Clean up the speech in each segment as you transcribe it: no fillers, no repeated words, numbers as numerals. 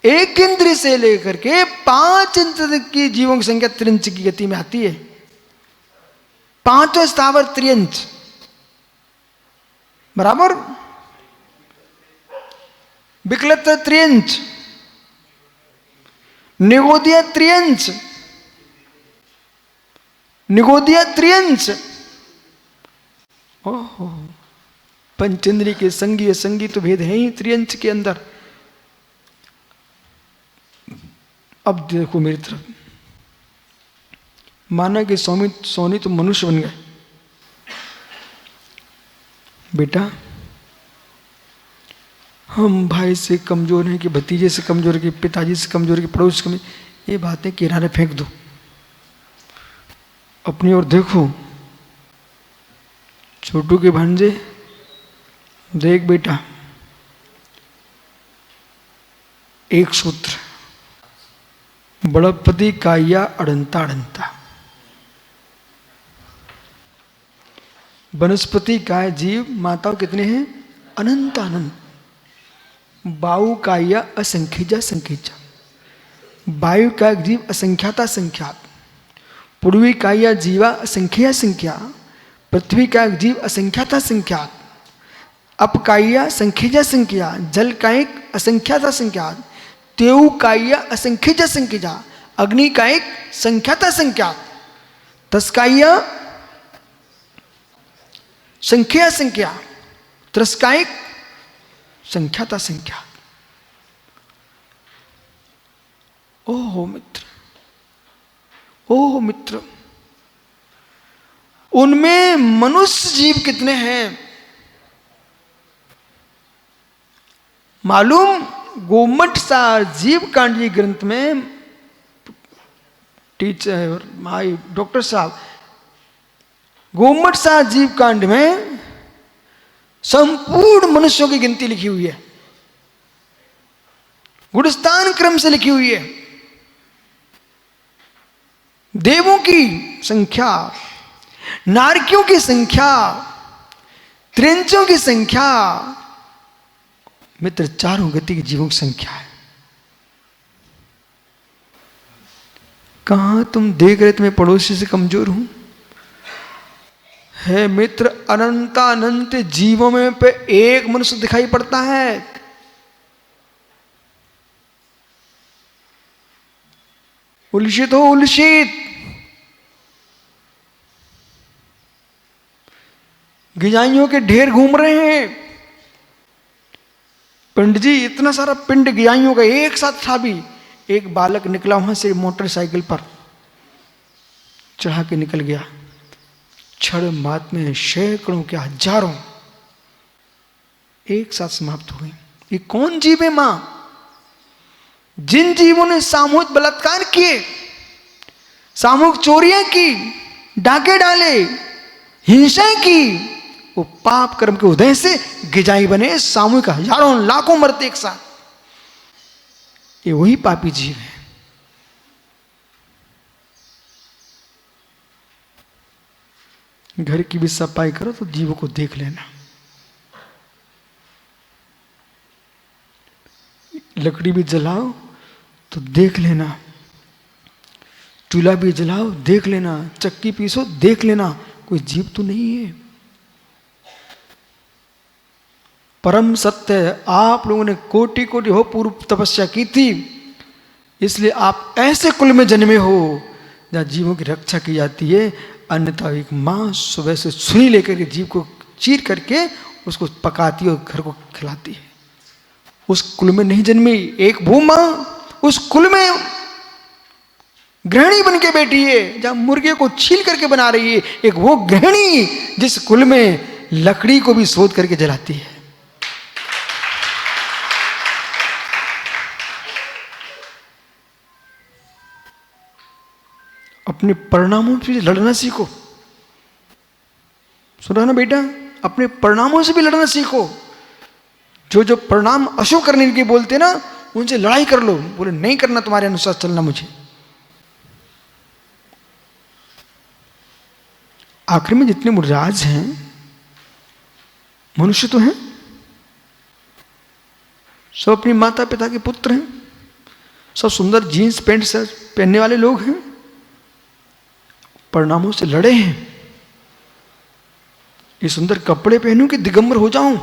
एक इंद्रिय से लेकर के 5 इंद्रिय तक की जीवों की संख्या त्रियंच की गति में आती है। 5 स्थावर त्रियंच बराबर विकलत त्रियंच, निगोदिया त्रियंच, निगोदिया त्रियंच। ओहो, पंचेंद्रिय के संगी असंगी तो भेद है ही त्रियंच के अंदर। अब देखो मेरी तरफ, माना कि सोनी तो मनुष्य बन गए। बेटा हम भाई से कमजोर हैं कि भतीजे से कमजोर है कि पिताजी से कमजोर है कि पड़ोस से कमजोर, ये बातें किनारे फेंक दो, अपनी ओर देखो। छोटू के भांजे, देख बेटा, एक सूत्र, बड़पति काया अड़ंता अड़ंता। वनस्पति काय जीव माताओं कितने हैं? अनंत अनंत। बायु काया असंख्यजा संख्यजा, वायु का जीव असंख्याता संख्यात। पूर्वी काया जीवा असंख्या संख्या, पृथ्वी का जीव असंख्याता संख्यात। अप काया संख्यजा संख्या, जल का एक असंख्याता संख्यात। तेउ काया असंख्यजा संख्यजा, अग्नि का एक संख्याता संख्यात। तस्काया संख्या संख्या, त्रस्कायिक संख्याता संख्या। ओहो मित्र, ओहो मित्र, उनमें मनुष्य जीव कितने हैं मालूम? गोमठ सा जीव कांडी ग्रंथ में टीचर भाई डॉक्टर साहब, गोमठ सा जीव कांड में संपूर्ण मनुष्यों की गिनती लिखी हुई है, गुणस्थान क्रम से लिखी हुई है। देवों की संख्या, नारकियों की संख्या, त्रिंचों की संख्या, मित्र चारों गति के जीवों की संख्या है। कहां तुम देख रहे तुम्हें पड़ोसी से कमजोर हूं? है मित्र, अनंतानंत जीवों में पे एक मनुष्य दिखाई पड़ता है। उलसित हो उलसित, गिजाइयों के ढेर घूम रहे हैं। पंडित जी, इतना सारा पिंड गिजाइयों का एक साथ था भी। एक बालक निकला वहां से मोटरसाइकिल पर चढ़ा के निकल गया। क्षण मात्र में सैकड़ों के हजारों एक साथ समाप्त हुए। ये कौन जीव है मां? जिन जीवों ने सामूहिक बलात्कार किए, सामूहिक चोरियां की, डाके डाले, हिंसा की, वो पाप कर्म के उदय से गिजाई बने, सामूहिक हजारों लाखों मरते एक साथ। ये वही पापी जीव है। घर की भी सफाई करो तो जीवों को देख लेना। लकड़ी भी जलाओ तो देख लेना, चूल्हा भी जलाओ देख लेना, चक्की पीसो देख लेना, कोई जीव तो नहीं है। परम सत्य है। आप लोगों ने कोटि कोटि हो पूर्व तपस्या की थी, इसलिए आप ऐसे कुल में जन्मे हो जहां जीवों की रक्षा की जाती है। अन्यथा एक माँ सुबह से सुई लेकर के जीव को चीर करके उसको पकाती है और घर को खिलाती है। उस कुल में नहीं जन्मी एक भू माँ, उस कुल में गृहिणी बन के बैठी है जहां मुर्गे को छील करके बना रही है। एक वो गृहिणी जिस कुल में लकड़ी को भी शोध करके जलाती है। अपने परिणामों से लड़ना सीखो। सुना ना बेटा, अपने परिणामों से भी लड़ना सीखो। जो जो परिणाम अशुभ करने के बोलते ना, उनसे लड़ाई कर लो। बोले नहीं करना, तुम्हारे अनुसार चलना मुझे। आखिर में जितने मुर्राज हैं मनुष्य तो हैं, सब अपनी माता पिता के पुत्र हैं। सब सुंदर जीन्स पैंट शर्ट पहनने वाले लोग हैं, परिणामों से लड़े हैं। ये सुंदर कपड़े पहनूं कि दिगंबर हो जाऊं?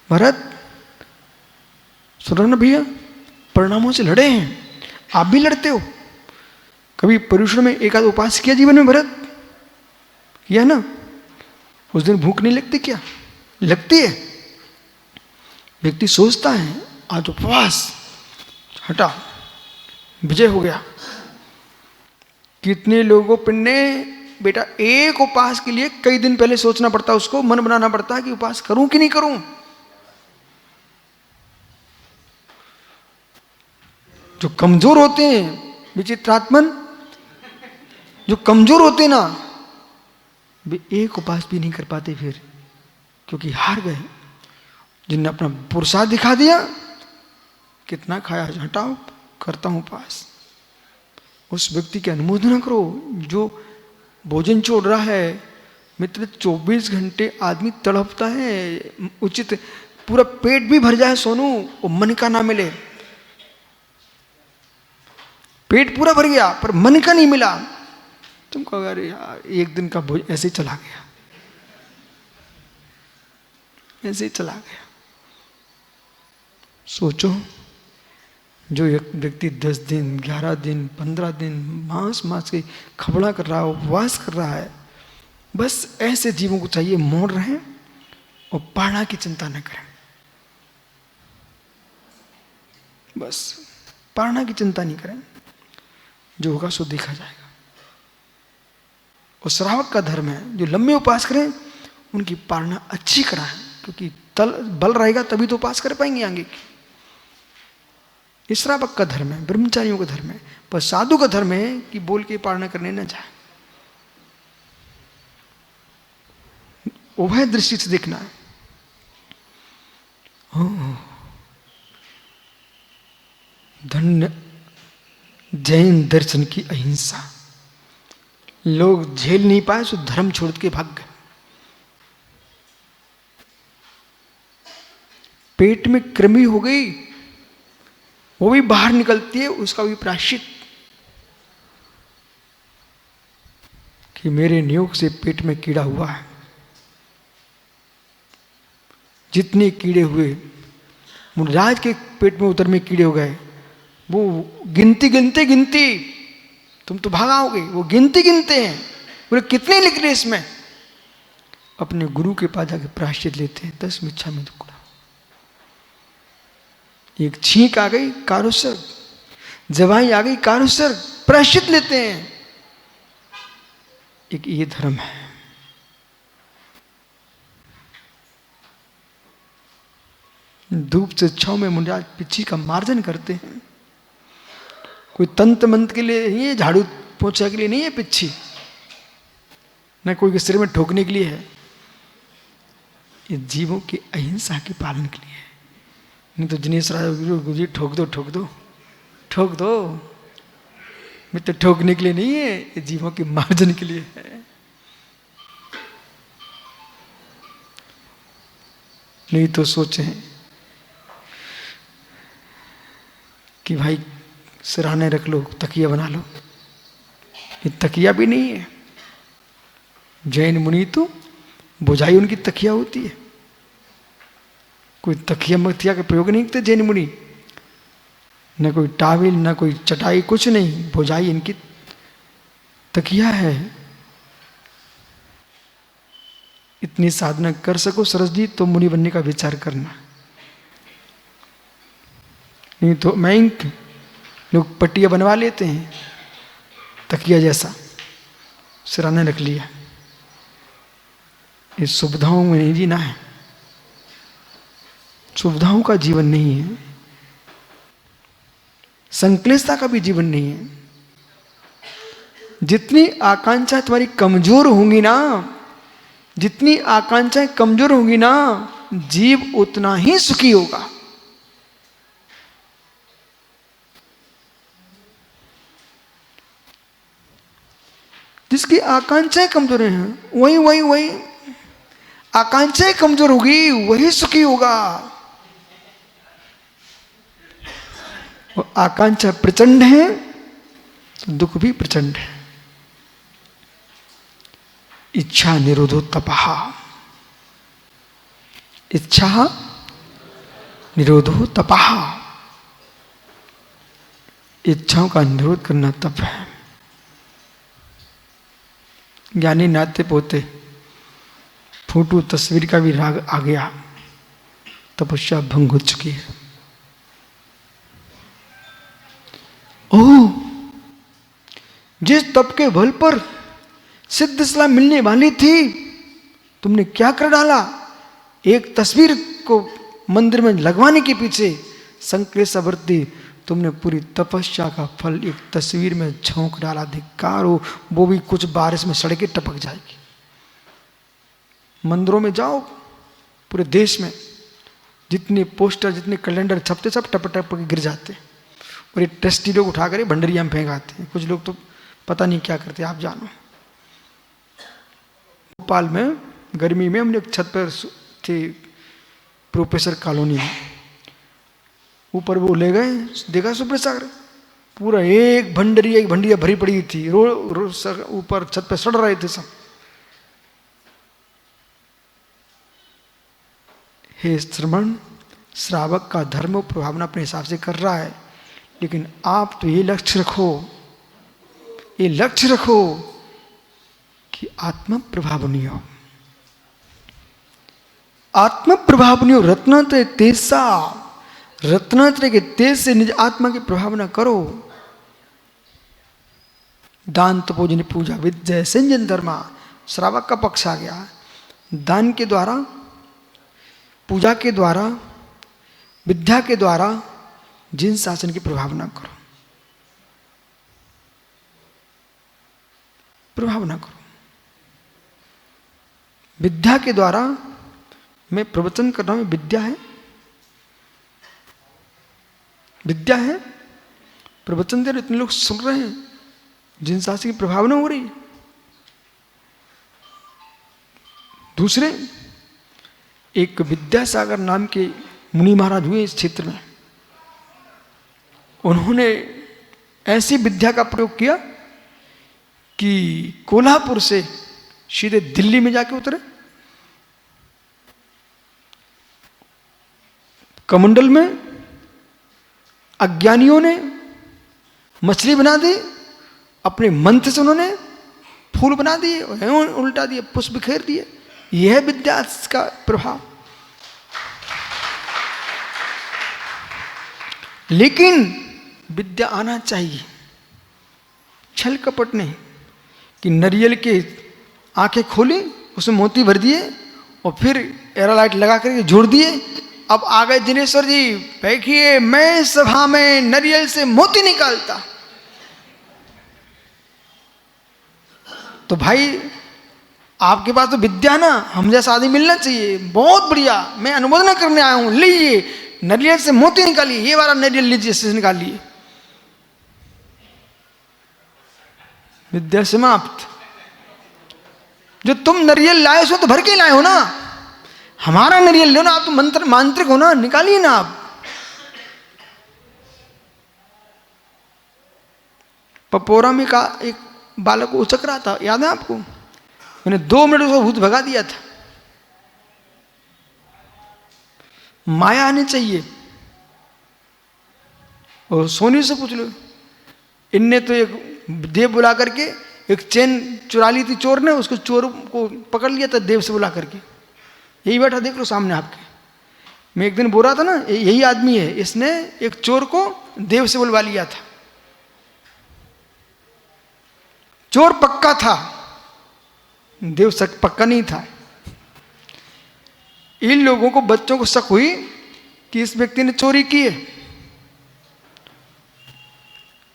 भरत, सुन रहे ना भैया, परिणामों से लड़े हैं। आप भी लड़ते हो। कभी पर्युषण में एक आध उपास किया जीवन में भरत? किया ना? उस दिन भूख नहीं लगती क्या? लगती है। व्यक्ति सोचता है आज उपवास, हटा, विजय हो गया। कितने लोगों पर ने बेटा एक उपवास के लिए कई दिन पहले सोचना पड़ता है, उसको मन बनाना पड़ता है कि उपवास करूं कि नहीं करूं। जो कमजोर होते हैं विचित्रात्मन, जो कमजोर होते हैं ना, वे एक उपवास भी नहीं कर पाते फिर, क्योंकि हार गए। जिनने अपना पुरुषार्थ दिखा दिया, कितना खाया, हटाओ, करता हूं उपवास। उस व्यक्ति की अनुमोदना करो जो भोजन छोड़ रहा है। मित्र, 24 घंटे आदमी तड़पता है, उचित पूरा पेट भी भर जाए सोनू, वो मन का ना मिले। पेट पूरा भर गया पर मन का नहीं मिला, तुम कहो अरे यार एक दिन का भोजन ऐसे ही चला गया, ऐसे ही चला गया। सोचो, जो एक व्यक्ति 10 दिन, 11 दिन, 15 दिन मांस के खबड़ा कर रहा है, उपवास कर रहा है, बस ऐसे जीवों को चाहिए मौन रहें और पारणा की चिंता न करें। बस पारणा की चिंता नहीं करें, जो होगा सो देखा जाएगा। और श्रावक का धर्म है जो लंबे उपवास करें उनकी पारणा अच्छी कराएं, क्योंकि बल रहेगा तभी तो उपवास कर पाएंगे आगे की। श्रावक का धर्म है, ब्रह्मचारियों का धर्म है। पर साधु का धर्म है कि बोल के पारणा करने न जाए, उभय दृष्टि से देखना है। धन्य जैन दर्शन की अहिंसा। लोग झेल नहीं पाए सो धर्म छोड़ के भाग गए। पेट में कृमि हो गई, वो भी बाहर निकलती है, उसका भी प्रायश्चित कि मेरे नियोग से पेट में कीड़ा हुआ है। जितने कीड़े हुए, मुनिराज के पेट में उतर में कीड़े हो गए, वो गिनती गिनते गिनती, तुम तो भागाओगे, वो गिनती गिनते हैं, बोले कितने लिख रहे इसमें। अपने गुरु के पास जाके प्रायश्चित लेते हैं, 10 मिच्छा में टुकड़ा। एक छींक आ गई कारुसर्ग, जवाई आ गई कारुसर्ग, प्रायश्चित लेते हैं। एक ये धर्म है। धूप से छांव में मुनिराज पिच्ची का मार्जन करते हैं। कोई तंत्र मंत्र के लिए नहीं है, झाड़ू पोछा के लिए नहीं है पिच्ची, न कोई के सिर में ठोकने के लिए है। ये जीवों की अहिंसा के पालन के लिए है। नहीं तो जिनेश राय गुरुजी ठोक दो ठोक दो ठोक दो, मित्र ठोकने के लिए नहीं है, ये जीवों के मार्जन के लिए है। नहीं तो सोचें कि भाई सिरहाने रख लो, तकिया बना लो, ये तकिया भी नहीं है। जैन मुनि तो बुझाई उनकी तकिया होती है। कोई तकिया मथिया का प्रयोग नहीं करते जैन मुनि, न कोई टाविल न कोई चटाई, कुछ नहीं, बुझाई इनकी तकिया है। इतनी साधना कर सको सरस जी तो मुनि बनने का विचार करना। नहीं तो मैंक लोग पट्टियां बनवा लेते हैं तकिया जैसा, सिराने रख लिया। इस सुविधाओं में नहीं जीना है, सुविधाओं का जीवन नहीं है, संक्लिष्टता का भी जीवन नहीं है। जितनी आकांक्षा तुम्हारी कमजोर होंगी ना, जितनी आकांक्षाएं कमजोर होंगी ना, जीव उतना ही सुखी होगा। जिसकी आकांक्षाएं कमजोर हैं वही वही वही आकांक्षाएं कमजोर होगी, वही सुखी होगा। आकांक्षा प्रचंड है तो दुख भी प्रचंड है। इच्छा निरोधो तपहा, इच्छा निरोधो तपहा, इच्छाओं का निरोध करना तप है। ज्ञानी नाते पोते फोटो तस्वीर का भी राग आ गया, तपस्या भंग हो चुकी है। ओह, जिस तप के बल पर सिद्ध सलाह मिलने वाली थी, तुमने क्या कर डाला? एक तस्वीर को मंदिर में लगवाने के पीछे संक्लेशवर्ती तुमने पूरी तपस्या का फल एक तस्वीर में झोंक डाला। धिक्कार हो, वो भी कुछ बारिश में सड़के टपक जाएगी। मंदिरों में जाओ, पूरे देश में जितने पोस्टर जितने कैलेंडर छपते सब टप टप के गिर जाते, और ये ट्रस्टी लोग उठाकर भंडरिया में फेंक आते हैं। कुछ लोग तो पता नहीं क्या करते, आप जानो। भोपाल में गर्मी में हमने एक छत पर थे, प्रोफेसर कॉलोनी में, ऊपर वो ले गए, देखा सुपर सागर पूरा एक भंडरिया भरी पड़ी थी, ऊपर छत पे सड़ रहे थे सब। हे श्रवण, श्रावक का धर्म प्रभावना अपने हिसाब से कर रहा है, लेकिन आप तो ये लक्ष्य रखो कि आत्म प्रभावनीय हो। आत्म प्रभावनीय हो, रत्नत्रय तेजसा, रत्नत्रय के तेज से निज आत्मा की प्रभावना करो। दान तपोजन पूजा विद्या संजन धर्मा, श्रावक का पक्ष आ गया। दान के द्वारा, पूजा के द्वारा, विद्या के द्वारा जिन शासन की प्रभावना करो, प्रभावना करो। विद्या के द्वारा मैं प्रवचन कर रहा हूं, विद्या है, विद्या है, प्रवचन दे रहे, इतने लोग सुन रहे हैं, जिन शासन की प्रभावना हो रही। दूसरे, एक विद्यासागर नाम के मुनि महाराज हुए इस क्षेत्र में, उन्होंने ऐसी विद्या का प्रयोग किया कि कोल्हापुर से सीधे दिल्ली में जाके उतरे। कमंडल में अज्ञानियों ने मछली बना दी, अपने मंत्र से उन्होंने फूल बना दिए, उल्टा दिए, पुष्प बिखेर दिए। यह विद्या का प्रभाव। लेकिन विद्या आना चाहिए, छल कपट नहीं, कि नारियल के आंखें खोली, उसमें मोती भर दिए और फिर एरालाइट लगा करके जोड़ दिए। अब आ गए दिनेश्वर जी, देखिए मैं सभा में नारियल से मोती निकालता। तो भाई आपके पास तो विद्या ना, हम जैसा आदमी मिलना चाहिए, बहुत बढ़िया, मैं अनुमोदन करने आया हूं, लीजिए नारियल से मोती निकालिए, ये वाला नारियल लीजिए, से निकालिए। विद्या समाप्त। जो तुम नारियल लाए उसमें तो भर के लाए हो ना, हमारा नारियल लो ना, आप तो मंत्र मांत्रिक हो ना, निकालिए ना आप। पपोरा में का एक बालक को उचक रहा था, याद है आपको? मैंने 2 मिनट उसको भूत भगा दिया था। माया आनी चाहिए। और सोनी से पूछ लो, इनने तो एक देव बुला करके एक चेन चुरा ली थी चोर ने, उसको चोर को पकड़ लिया था देव से बुला करके। यही बैठा देख लो सामने आपके। मैं एक दिन बोल रहा था ना, यही आदमी है, इसने एक चोर को देव से बुलवा लिया था। चोर पक्का था, देव शक पक्का नहीं था। इन लोगों को, बच्चों को शक हुई कि इस व्यक्ति ने चोरी की है।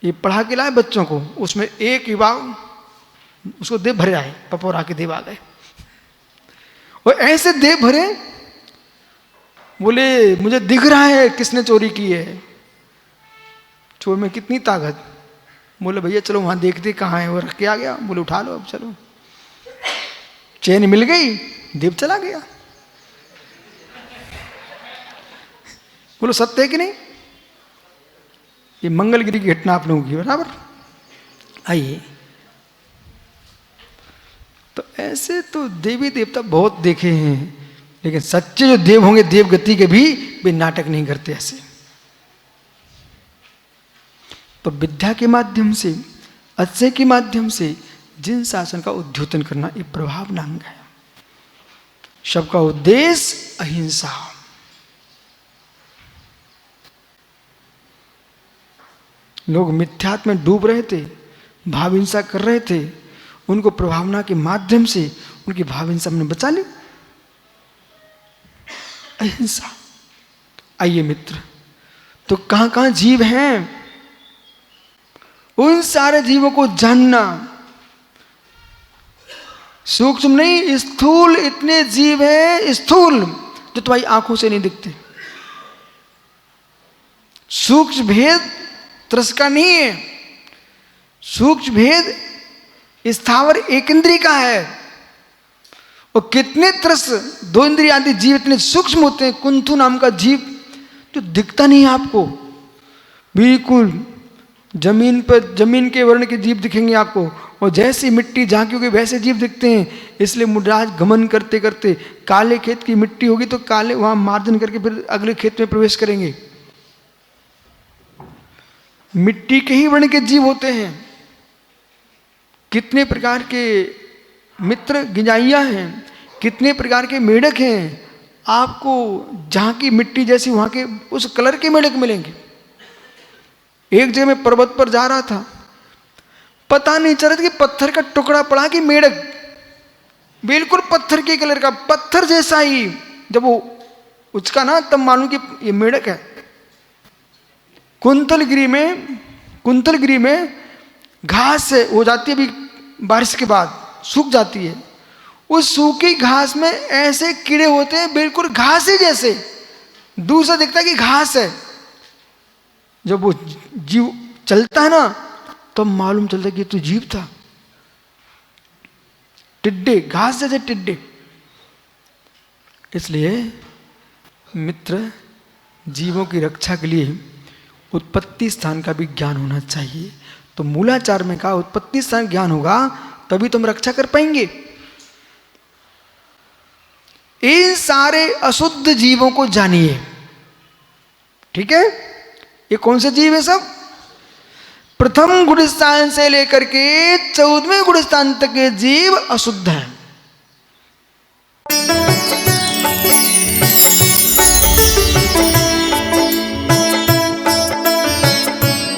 ये पढ़ा के लाए बच्चों को, उसमें एक युवा उसको देव भरे आए, पपोरा के देव आ गए और ऐसे देव भरे, बोले मुझे दिख रहा है किसने चोरी की है। चोर में कितनी ताकत। बोले भैया चलो वहां देखते कहाँ है, वो रख के आ गया। बोले उठा लो अब चलो। चेन मिल गई, देव चला गया। बोलो सत्य है कि नहीं? ये मंगलगिरी की घटना आप लोगों की, बराबर। आइए, तो ऐसे तो देवी देवता बहुत देखे हैं, लेकिन सच्चे जो देव होंगे देव गति के भी वे नाटक नहीं करते ऐसे। तो विद्या के माध्यम से, अतिशय के माध्यम से जिन शासन का उद्योतन करना, ये प्रभाव नांग है। सबका उद्देश्य अहिंसा। लोग मिथ्यात्व में डूब रहे थे, भाव हिंसा कर रहे थे, उनको प्रभावना के माध्यम से उनकी भाव हिंसा हमने बचा ली। अहिंसा। आइए मित्र, तो कहां कहां जीव हैं, उन सारे जीवों को जानना। सूक्ष्म नहीं, स्थूल इतने जीव हैं, स्थूल जो तुम्हारी आंखों से नहीं दिखते। सूक्ष्म भेद त्रस का नहीं है, सूक्ष्म भेद स्थावर एक इंद्रिय का है। और कितने त्रस दो इंद्रिय आदि जीव इतने सूक्ष्म होते हैं। कुंथु नाम का जीव जो दिखता नहीं है आपको, बिल्कुल जमीन पर, जमीन के वर्ण के जीव दिखेंगे आपको, और जैसी मिट्टी झांकी होगी वैसे जीव दिखते हैं। इसलिए मुडराज गमन करते करते काले खेत की मिट्टी होगी तो काले वहां मार्जन करके फिर अगले खेत में प्रवेश करेंगे। मिट्टी के ही वर्ण के जीव होते हैं। कितने प्रकार के मित्र गिजाइयां हैं, कितने प्रकार के मेढक हैं। आपको जहां की मिट्टी जैसी वहां के उस कलर के मेढक मिलेंगे। एक जगह मैं पर्वत पर जा रहा था, पता नहीं चल रहा था कि पत्थर का टुकड़ा पड़ा कि मेढक, बिल्कुल पत्थर के कलर का, पत्थर जैसा ही। जब वो उसका ना, तब मालूम कि ये मेढक है। कुंतलगिरी में घास हो जाती है, अभी बारिश के बाद सूख जाती है। उस सूखी घास में ऐसे कीड़े होते हैं, बिल्कुल घास ही जैसे, दूसरा दिखता है कि घास है। जब वो जीव चलता है ना, तो मालूम चलता है कि तो जीव था। टिड्डे, घास जैसे टिड्डे। इसलिए मित्र, जीवों की रक्षा के लिए उत्पत्ति स्थान का भी ज्ञान होना चाहिए। तो मूलाचार में कहा उत्पत्ति स्थान ज्ञान होगा तभी तुम रक्षा कर पाएंगे। इन सारे अशुद्ध जीवों को जानिए, ठीक है। ये कौन से जीव है सब? प्रथम गुण स्थान से लेकर के 14वें गुण स्थान तक के जीव अशुद्ध हैं।